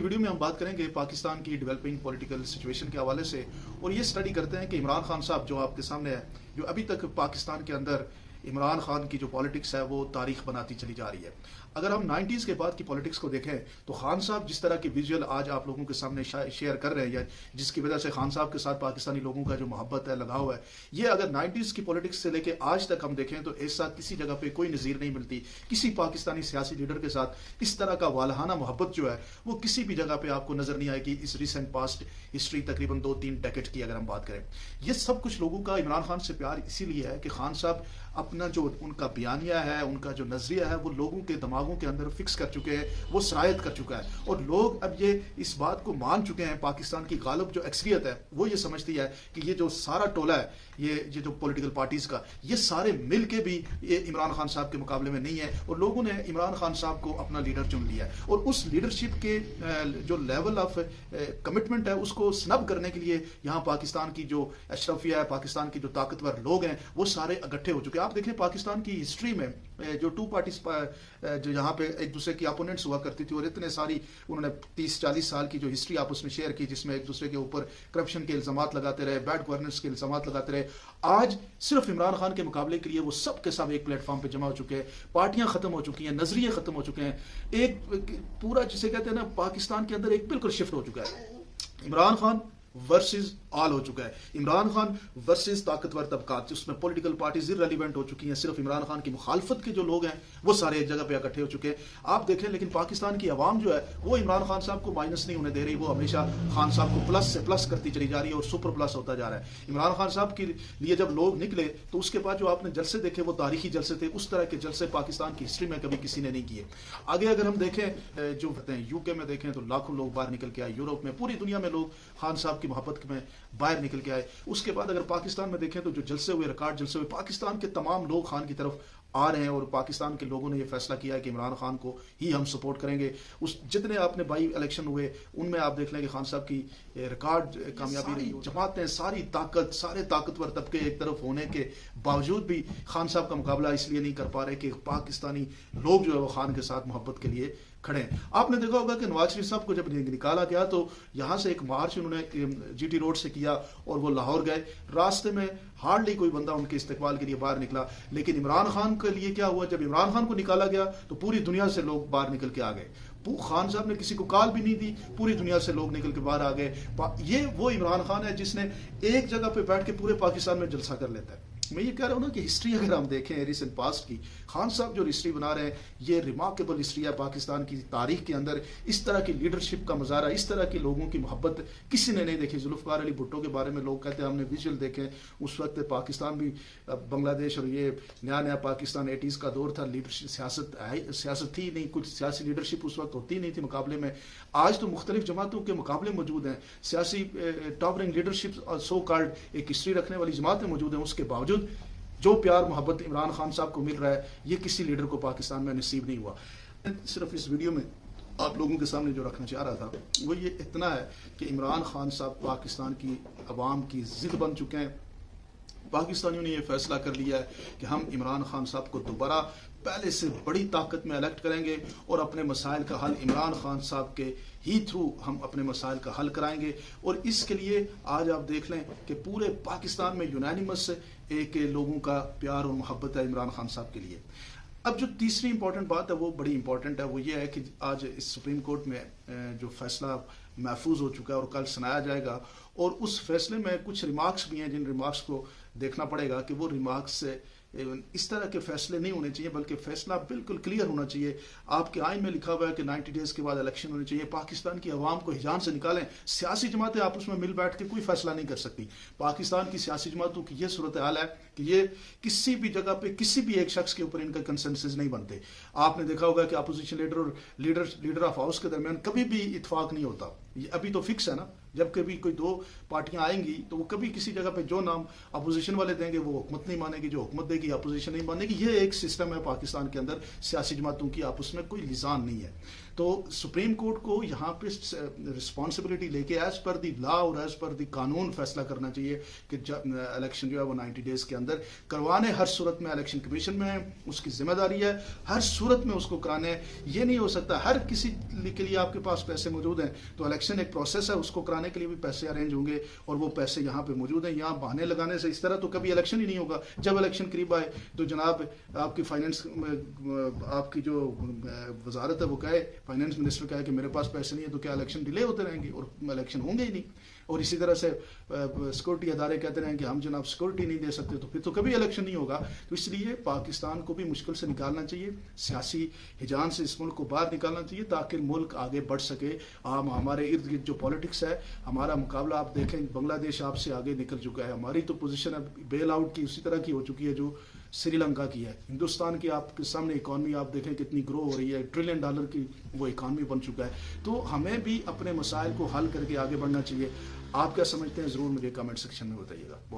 Video میں ہم بات کریں گے پاکستان کی ڈیولپنگ پولیٹیکل سچویشن کے حوالے سے، اور یہ اسٹڈی کرتے ہیں کہ عمران خان صاحب جو آپ کے سامنے ہے، جو ابھی تک پاکستان کے اندر عمران خان کی جو پالیٹکس ہے وہ تاریخ بناتی چلی جا رہی ہے۔ اگر ہم 90s کے بعد کی پالیٹکس کو دیکھیں تو خان صاحب جس طرح کی ویژول آج آپ لوگوں کے سامنے شیئر کر رہے ہیں، یا جس کی وجہ سے خان صاحب کے ساتھ پاکستانی لوگوں کا جو محبت ہے، لگاؤ ہے، یہ اگر 90s کی پالیٹکس سے لے کے آج تک ہم دیکھیں تو ایسا کسی جگہ پہ کوئی نظیر نہیں ملتی۔ کسی پاکستانی سیاسی لیڈر کے ساتھ اس طرح کا والہانہ محبت جو ہے وہ کسی بھی جگہ پہ آپ کو نظر نہیں آئے گی اس ریسنٹ پاسٹ ہسٹری، تقریباً 2-3 ڈیکیڈ کی اگر ہم بات کریں۔ یہ سب کچھ لوگوں کا عمران خان سے پیار اسی لیے ہے کہ خان صاحب اپنا جو ان کا بیانیہ ہے، ان کا جو نظریہ ہے، وہ لوگوں کے دماغوں کے اندر فکس کر چکے ہیں، وہ سرایت کر چکا ہے، اور لوگ اب یہ اس بات کو مان چکے ہیں۔ پاکستان کی غالب جو اکثریت ہے وہ یہ سمجھتی ہے کہ یہ جو سارا ٹولہ ہے، یہ جو پولیٹیکل پارٹیز کا، یہ سارے مل کے بھی یہ عمران خان صاحب کے مقابلے میں نہیں ہے، اور لوگوں نے عمران خان صاحب کو اپنا لیڈر چن لیا ہے، اور اس لیڈرشپ کے جو لیول آف کمٹمنٹ ہے اس کو سنب کرنے کے لیے یہاں پاکستان کی جو اشرفیہ ہے، پاکستان کی جو طاقتور لوگ ہیں، وہ سارے اکٹھے ہو چکے ہیں۔ آپ دیکھیں پاکستان کی ہسٹری میں جو 2 پارٹیز جو یہاں پہ ایک دوسرے کی اپوننٹس ہوا کرتی تھی، اور اتنے ساری انہوں نے 30-40 سال کی جو ہسٹری آپس میں شیئر کی، جس میں ایک دوسرے کے اوپر کرپشن کے الزامات لگاتے رہے، بیڈ گورننس کے الزامات لگاتے رہے، آج صرف عمران خان کے مقابلے کے لیے وہ سب کے سب ایک پلیٹ فارم پہ جمع ہو چکے ہیں۔ پارٹیاں ختم ہو چکی ہیں، نظریے ختم ہو چکے ہیں، ایک پورا جسے کہتے ہیں نا پاکستان کے اندر ایک بالکل شفٹ ہو چکا ہے۔ عمران خان ورسز آل ہو چکا ہے، عمران خان ورسز طاقتور طبقات، اس میں پولیٹیکل پارٹیز ریلیونٹ ہو چکی ہیں، صرف عمران خان کی مخالفت کے جو لوگ ہیں وہ سارے ایک جگہ پہ اکٹھے ہو چکے ہیں۔ آپ دیکھیں لیکن پاکستان کی عوام جو ہے وہ عمران خان صاحب کو مائنس نہیں ہونے دے رہی، وہ ہمیشہ خان صاحب کو پلس سے پلس کرتی چلی جا رہی ہے، اور سپر پلس ہوتا جا رہا ہے۔ عمران خان صاحب کے لیے جب لوگ نکلے تو اس کے بعد جو آپ نے جلسے دیکھے وہ تاریخی جلسے تھے، اس طرح کے جلسے پاکستان کی ہسٹری میں کبھی کسی نے نہیں کیے۔ آگے اگر ہم دیکھیں جو کہتے ہیں UK میں دیکھیں تو لاکھوں لوگ باہر نکل کے آئے، یورپ میں، پوری دنیا میں لوگ خان صاحب کی محبت میں باہر نکل کے آئے۔ اس کے بعد اگر پاکستان میں دیکھیں تو جو جلسے ہوئے، ریکارڈ جلسے ہوئے، پاکستان کے تمام لوگ خان کی طرف آ رہے ہیں، اور پاکستان کے لوگوں نے یہ فیصلہ کیا ہے کہ عمران خان کو ہی ہم سپورٹ کریں گے۔ اس جتنے آپ نے بائی الیکشن ہوئے ان میں آپ دیکھ لیں کہ خان صاحب کی ریکارڈ کامیابی رہی، جماعتیں، ساری طاقت، سارے طاقتور طبقے ایک طرف ہونے کے باوجود بھی خان صاحب کا مقابلہ اس لیے نہیں کر پا رہے کہ پاکستانی لوگ جو ہے وہ خان کے ساتھ محبت کے لیے کھڑے ہیں۔ آپ نے دیکھا ہوگا کہ نواز شریف صاحب کو جب نکالا گیا تو یہاں سے ایک مارچ انہوں نے GT روڈ سے کیا اور وہ لاہور گئے، راستے میں ہارڈلی کوئی بندہ ان کے استقبال کے لیے باہر نکلا، لیکن عمران خان کے لیے کیا ہوا، جب عمران خان کو نکالا گیا تو پوری دنیا سے لوگ باہر نکل کے آ گئے۔ خان صاحب نے کسی کو کال بھی نہیں دی، پوری دنیا سے لوگ نکل کے باہر آ گئے۔ یہ وہ عمران خان ہے جس نے ایک جگہ پہ بیٹھ کے پورے پاکستان میں جلسہ کر لیتا ہے۔ میں یہ کہہ رہا ہوں نا کہ ہسٹری اگر ہم دیکھیں ریسنٹ پاسٹ کی، خان صاحب جو ہسٹری بنا رہے ہیں یہ ریمارکیبل ہسٹری ہے پاکستان کی تاریخ کے اندر۔ اس طرح کی لیڈرشپ کا مظاہرہ، اس طرح کی لوگوں کی محبت کسی نے نہیں دیکھی۔ ذوالفقار علی بھٹو کے بارے میں لوگ کہتے ہیں ہم نے ویژول دیکھے، اس وقت پاکستان بھی بنگلہ دیش اور یہ نیا پاکستان 80s کا دور تھا، لیڈرشپ سیاست تھی نہیں، کچھ سیاسی لیڈرشپ اس وقت ہوتی نہیں تھی مقابلے میں۔ آج تو مختلف جماعتوں کے مقابلے موجود ہیں، سیاسی ٹاپرنگ لیڈرشپ اور سو کالڈ ایک ہسٹری رکھنے والی جماعتیں موجود ہیں، اس کے باوجود جو پیار محبت عمران خان صاحب کو مل رہا ہے یہ کسی لیڈر کو پاکستان میں نصیب نہیں ہوا۔ صرف اس ویڈیو میں آپ لوگوں کے سامنے جو رکھنا چاہ رہا تھا وہ یہ اتنا ہے کہ عمران خان صاحب پاکستان کی عوام کی ضد بن چکے ہیں۔ پاکستانیوں نے یہ فیصلہ کر لیا ہے کہ ہم عمران خان صاحب کو دوبارہ پہلے سے بڑی طاقت میں الیکٹ کریں گے، اور اپنے مسائل کا حل عمران خان صاحب کے ہی تھرو ہم اپنے مسائل کا حل کرائیں گے۔ اور اس کے لیے آج آپ دیکھ لیں کہ پورے پاکستان میں یونانیمس ایک لوگوں کا پیار اور محبت ہے عمران خان صاحب کے لیے۔ اب جو تیسری امپورٹنٹ بات ہے وہ بڑی امپورٹنٹ ہے، وہ یہ ہے کہ آج اس سپریم کورٹ میں جو فیصلہ محفوظ ہو چکا ہے اور کل سنایا جائے گا، اور اس فیصلے میں کچھ ریمارکس بھی ہیں جن ریمارکس کو دیکھنا پڑے گا کہ وہ ریمارکس سے اس طرح کے فیصلے نہیں ہونے چاہیے، بلکہ فیصلہ بالکل کلیئر ہونا چاہیے۔ آپ کے آئین میں لکھا ہوا ہے کہ 90 ڈیز کے بعد الیکشن ہونے چاہیے، پاکستان کی عوام کو ہجان سے نکالیں۔ سیاسی جماعتیں آپس میں مل بیٹھ کے کوئی فیصلہ نہیں کر سکتی۔ پاکستان کی سیاسی جماعتوں کی یہ صورتحال ہے کہ یہ کسی بھی جگہ پہ کسی بھی ایک شخص کے اوپر ان کا کنسنسس نہیں بنتے۔ آپ نے دیکھا ہوگا کہ اپوزیشن لیڈر اور لیڈر آف ہاؤس کے درمیان کبھی بھی اتفاق نہیں ہوتا، یہ ابھی تو فکس ہے نا۔ جب کبھی کوئی 2 پارٹیاں آئیں گی تو وہ کبھی کسی جگہ پہ جو نام اپوزیشن والے دیں گے وہ حکومت نہیں مانے گی، جو حکومت دے گی اپوزیشن نہیں مانے گی۔ یہ ایک سسٹم ہے پاکستان کے اندر، سیاسی جماعتوں کی آپس میں کوئی لزان نہیں ہے۔ تو سپریم کورٹ کو یہاں پہ رسپانسبلٹی لے کے ایز پر دی لا اور ایز پر دی قانون فیصلہ کرنا چاہیے کہ الیکشن جو ہے وہ 90 ڈیز کے اندر کروانے. ہر صورت میں الیکشن کمیشن میں اس کی ذمہ داری ہے, ہر صورت میں اس کو کرانے. یہ نہیں ہو سکتا ہر کسی کے لیے آپ کے پاس پیسے موجود ہیں تو الیکشن ایک پروسیس ہے, اس کو کرانے کے لیے بھی پیسے ارینج ہوں گے اور وہ پیسے یہاں پہ موجود ہیں. یہاں بہانے لگانے سے اس طرح تو کبھی الیکشن ہی نہیں ہوگا. جب الیکشن قریب آئے تو جناب آپ کی فائنینس, آپ کی جو وزارت ہے وہ کہے, فائنینس منسٹر کہے کہ میرے پاس پیسے نہیں ہے, تو کیا الیکشن ڈیلے ہوتے رہیں گے اور الیکشن ہوں گے ہی نہیں. اور اسی طرح سے سیکورٹی ادارے کہتے رہیں کہ ہم جناب سیکورٹی نہیں دے سکتے, تو پھر تو کبھی الیکشن نہیں ہوگا. تو اس لیے پاکستان کو بھی مشکل سے نکالنا چاہیے, سیاسی ہجان سے اس ملک کو باہر نکالنا چاہیے تاکہ ملک آگے بڑھ سکے. ہمارے ارد گرد جو پالیٹکس ہے, ہمارا مقابلہ آپ دیکھیں بنگلہ دیش آپ سے آگے نکل چکا ہے. ہماری تو پوزیشن اب بیل آؤٹ کی اسی طرح کی ہو چکی ہے جو سری لنکا کی ہے. ہندوستان کی آپ کے سامنے اکانومی آپ دیکھیں کتنی گرو ہو رہی ہے, $1 ٹریلین کی وہ اکانومی بن چکا ہے. تو ہمیں بھی اپنے مسائل کو حل کر کے آگے بڑھنا چاہیے. آپ کیا سمجھتے ہیں ضرور مجھے کمنٹ سیکشن میں بتائیے گا.